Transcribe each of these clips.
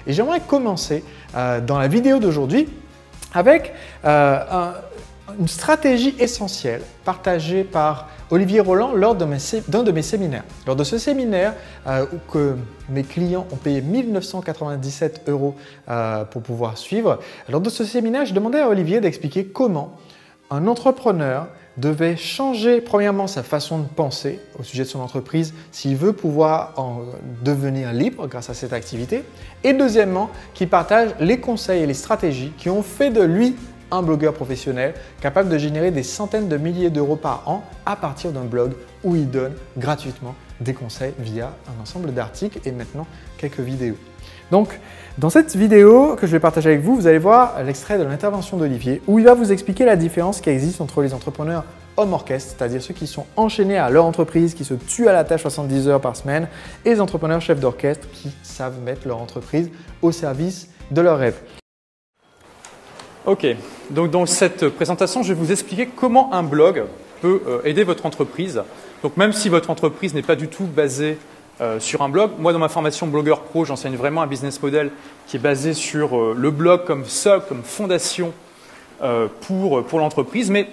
Et j'aimerais commencer dans la vidéo d'aujourd'hui avec une stratégie essentielle partagée par Olivier Roland lors d'un de mes séminaires. Lors de ce séminaire où mes clients ont payé 1 997 € pour pouvoir suivre, lors de ce séminaire, je demandais à Olivier d'expliquer comment un entrepreneur devait changer premièrement sa façon de penser au sujet de son entreprise s'il veut pouvoir en devenir libre grâce à cette activité, et deuxièmement, qu'il partage les conseils et les stratégies qui ont fait de lui un blogueur professionnel capable de générer des centaines de milliers d'euros par an à partir d'un blog où il donne gratuitement des conseils via un ensemble d'articles et maintenant quelques vidéos. Donc, dans cette vidéo que je vais partager avec vous, vous allez voir l'extrait de l'intervention d'Olivier où il va vous expliquer la différence qui existe entre les entrepreneurs homme orchestre, c'est-à-dire ceux qui sont enchaînés à leur entreprise, qui se tuent à la tâche 70 heures par semaine, et les entrepreneurs chefs d'orchestre qui savent mettre leur entreprise au service de leurs rêves. Ok, donc dans cette présentation, je vais vous expliquer comment un blog peut aider votre entreprise. Donc même si votre entreprise n'est pas du tout basée sur un blog, moi dans ma formation Blogueur Pro, j'enseigne vraiment un business model qui est basé sur le blog comme socle, comme fondation pour l'entreprise, mais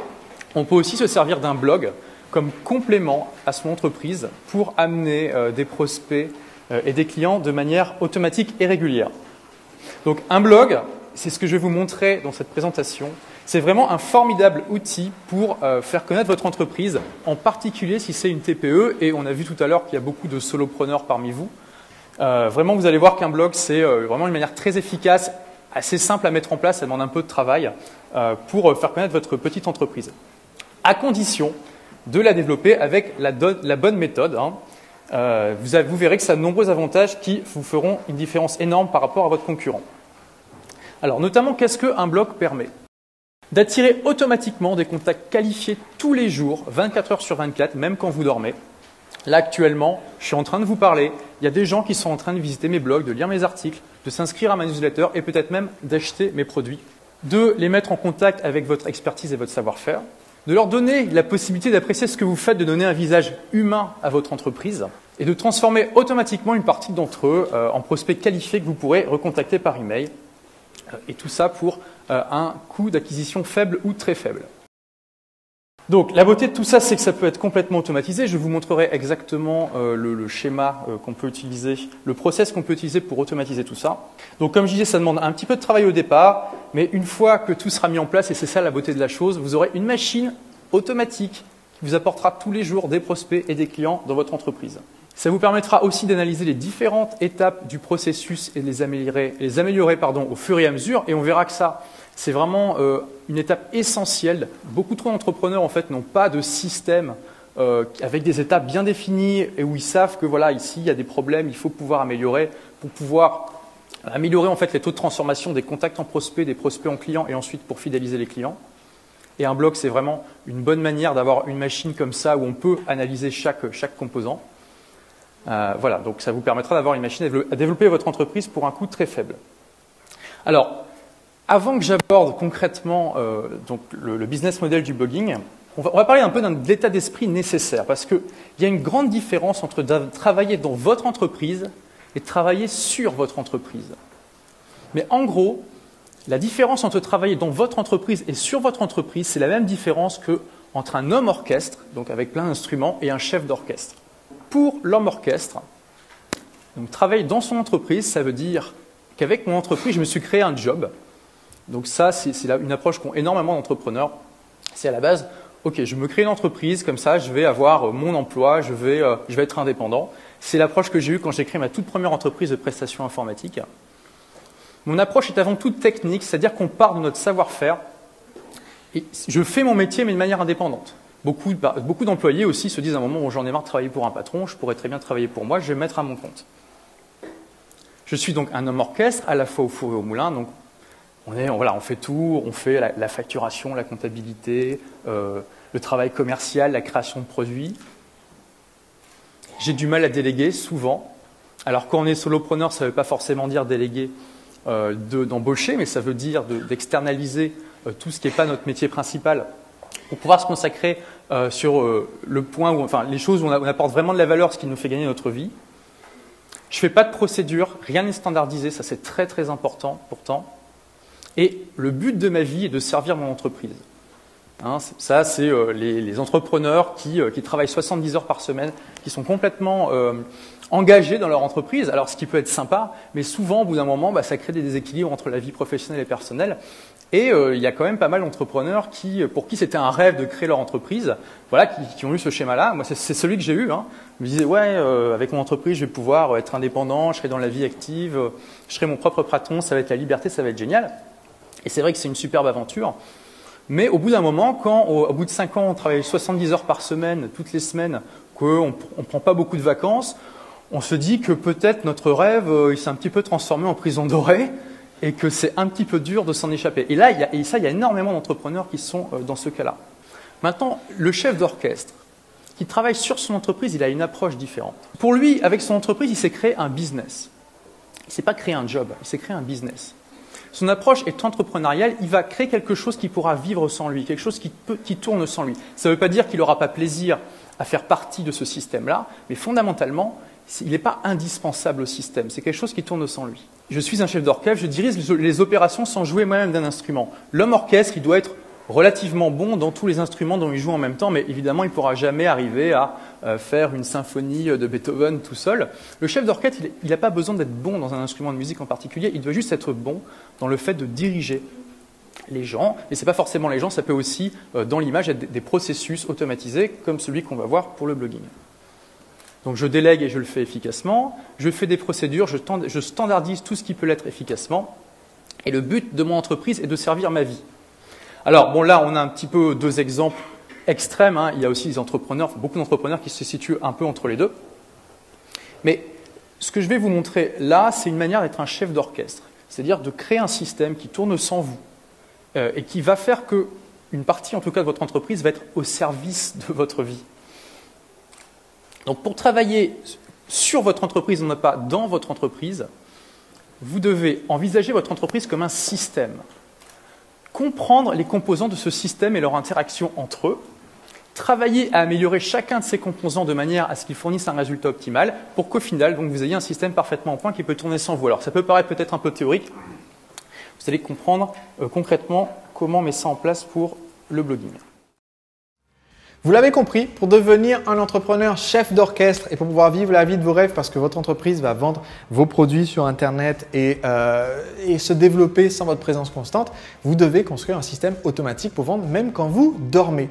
on peut aussi se servir d'un blog comme complément à son entreprise pour amener des prospects et des clients de manière automatique et régulière. Donc un blog, c'est ce que je vais vous montrer dans cette présentation. C'est vraiment un formidable outil pour faire connaître votre entreprise, en particulier si c'est une TPE. Et on a vu tout à l'heure qu'il y a beaucoup de solopreneurs parmi vous. Vraiment, vous allez voir qu'un blog, c'est vraiment une manière très efficace, assez simple à mettre en place. Ça demande un peu de travail pour faire connaître votre petite entreprise. À condition de la développer avec la bonne méthode. Vous verrez que ça a de nombreux avantages qui vous feront une différence énorme par rapport à votre concurrent. Alors, notamment, qu'est-ce qu'un blog permet? D'attirer automatiquement des contacts qualifiés tous les jours, 24 heures sur 24, même quand vous dormez. Là, actuellement, je suis en train de vous parler. Il y a des gens qui sont en train de visiter mes blogs, de lire mes articles, de s'inscrire à ma newsletter et peut-être même d'acheter mes produits. De les mettre en contact avec votre expertise et votre savoir-faire. De leur donner la possibilité d'apprécier ce que vous faites, de donner un visage humain à votre entreprise et de transformer automatiquement une partie d'entre eux en prospects qualifiés que vous pourrez recontacter par email. Et tout ça pour un coût d'acquisition faible ou très faible. Donc la beauté de tout ça, c'est que ça peut être complètement automatisé. Je vous montrerai exactement le schéma qu'on peut utiliser, le process qu'on peut utiliser pour automatiser tout ça. Donc comme je disais, ça demande un petit peu de travail au départ, mais une fois que tout sera mis en place, et c'est ça la beauté de la chose, vous aurez une machine automatique qui vous apportera tous les jours des prospects et des clients dans votre entreprise. Ça vous permettra aussi d'analyser les différentes étapes du processus et de les améliorer au fur et à mesure. Et on verra que ça, c'est vraiment une étape essentielle. Beaucoup trop d'entrepreneurs en fait n'ont pas de système avec des étapes bien définies et où ils savent que voilà, ici il y a des problèmes, il faut pouvoir améliorer pour pouvoir améliorer en fait les taux de transformation des contacts en prospects, des prospects en clients et ensuite pour fidéliser les clients. Et un blog, c'est vraiment une bonne manière d'avoir une machine comme ça où on peut analyser chaque composant. Voilà, donc ça vous permettra d'avoir une machine à développer votre entreprise pour un coût très faible. Alors, avant que j'aborde concrètement donc le business model du blogging, on va parler un peu de l'état d'esprit nécessaire parce qu'il y a une grande différence entre travailler dans votre entreprise et travailler sur votre entreprise. Mais en gros, la différence entre travailler dans votre entreprise et sur votre entreprise, c'est la même différence qu'entre un homme orchestre, donc avec plein d'instruments, et un chef d'orchestre. Pour l'homme orchestre, donc travailler dans son entreprise, ça veut dire qu'avec mon entreprise, je me suis créé un job. Donc ça, c'est une approche qu'ont énormément d'entrepreneurs. C'est à la base, ok, je me crée une entreprise, comme ça, je vais avoir mon emploi, je vais être indépendant. C'est l'approche que j'ai eue quand j'ai créé ma toute première entreprise de prestations informatiques. Mon approche est avant tout technique, c'est-à-dire qu'on part de notre savoir-faire. Et je fais mon métier, mais de manière indépendante. Beaucoup d'employés aussi se disent à un moment où j'en ai marre de travailler pour un patron, je pourrais très bien travailler pour moi, je vais me mettre à mon compte. Je suis donc un homme orchestre, à la fois au four et au moulin, donc on fait tout, on fait la facturation, la comptabilité, le travail commercial, la création de produits. J'ai du mal à déléguer souvent. Alors quand on est solopreneur, ça ne veut pas forcément dire déléguer d'embaucher, mais ça veut dire d'externaliser tout ce qui n'est pas notre métier principal pour pouvoir se consacrer sur le point où, enfin, les choses où on apporte vraiment de la valeur, ce qui nous fait gagner notre vie. Je ne fais pas de procédure, rien n'est standardisé, ça c'est très très important pourtant. Et le but de ma vie est de servir mon entreprise. Hein, ça, c'est les entrepreneurs qui travaillent 70 heures par semaine, qui sont complètement engagés dans leur entreprise. Alors, ce qui peut être sympa, mais souvent, au bout d'un moment, ça crée des déséquilibres entre la vie professionnelle et personnelle. Et il y a quand même pas mal d'entrepreneurs pour qui c'était un rêve de créer leur entreprise, voilà, qui ont eu ce schéma-là. Moi, c'est celui que j'ai eu. Hein. Je me disais, ouais, avec mon entreprise, je vais pouvoir être indépendant, je serai dans la vie active, je serai mon propre patron, ça va être la liberté, ça va être génial. Et c'est vrai que c'est une superbe aventure. Mais au bout d'un moment, quand au bout de 5 ans, on travaille 70 heures par semaine, toutes les semaines, qu'on ne prend pas beaucoup de vacances, on se dit que peut-être notre rêve il s'est un petit peu transformé en prison dorée et que c'est un petit peu dur de s'en échapper. Et là, il y a énormément d'entrepreneurs qui sont dans ce cas-là. Maintenant, le chef d'orchestre qui travaille sur son entreprise, il a une approche différente. Pour lui, avec son entreprise, il s'est créé un business. Il ne s'est pas créé un job, il s'est créé un business. Son approche est entrepreneuriale, il va créer quelque chose qui pourra vivre sans lui, quelque chose qui tourne sans lui. Ça ne veut pas dire qu'il n'aura pas plaisir à faire partie de ce système-là, mais fondamentalement, il n'est pas indispensable au système, c'est quelque chose qui tourne sans lui. Je suis un chef d'orchestre, je dirige les opérations sans jouer moi-même d'un instrument. L'homme orchestre, il doit être relativement bon dans tous les instruments dont il joue en même temps, mais évidemment, il ne pourra jamais arriver à faire une symphonie de Beethoven tout seul. Le chef d'orchestre, il n'a pas besoin d'être bon dans un instrument de musique en particulier, il doit juste être bon dans le fait de diriger les gens. Et ce n'est pas forcément les gens, ça peut aussi, dans l'image, être des processus automatisés, comme celui qu'on va voir pour le blogging. Donc je délègue et je le fais efficacement, je fais des procédures, je standardise tout ce qui peut l'être efficacement, et le but de mon entreprise est de servir ma vie. Alors, bon, là, on a un petit peu 2 exemples extrêmes. Hein. Il y a aussi des entrepreneurs, beaucoup d'entrepreneurs qui se situent un peu entre les deux. Mais ce que je vais vous montrer là, c'est une manière d'être un chef d'orchestre. C'est-à-dire de créer un système qui tourne sans vous et qui va faire qu'une partie, en tout cas, de votre entreprise va être au service de votre vie. Donc, pour travailler sur votre entreprise, non pas dans votre entreprise, vous devez envisager votre entreprise comme un système. Comprendre les composants de ce système et leur interaction entre eux, travailler à améliorer chacun de ces composants de manière à ce qu'ils fournissent un résultat optimal pour qu'au final, donc, vous ayez un système parfaitement en point qui peut tourner sans vous. Alors, ça peut paraître peut-être un peu théorique. Vous allez comprendre concrètement comment on met ça en place pour le blogging. Vous l'avez compris, pour devenir un entrepreneur chef d'orchestre et pour pouvoir vivre la vie de vos rêves parce que votre entreprise va vendre vos produits sur Internet et se développer sans votre présence constante, vous devez construire un système automatique pour vendre même quand vous dormez.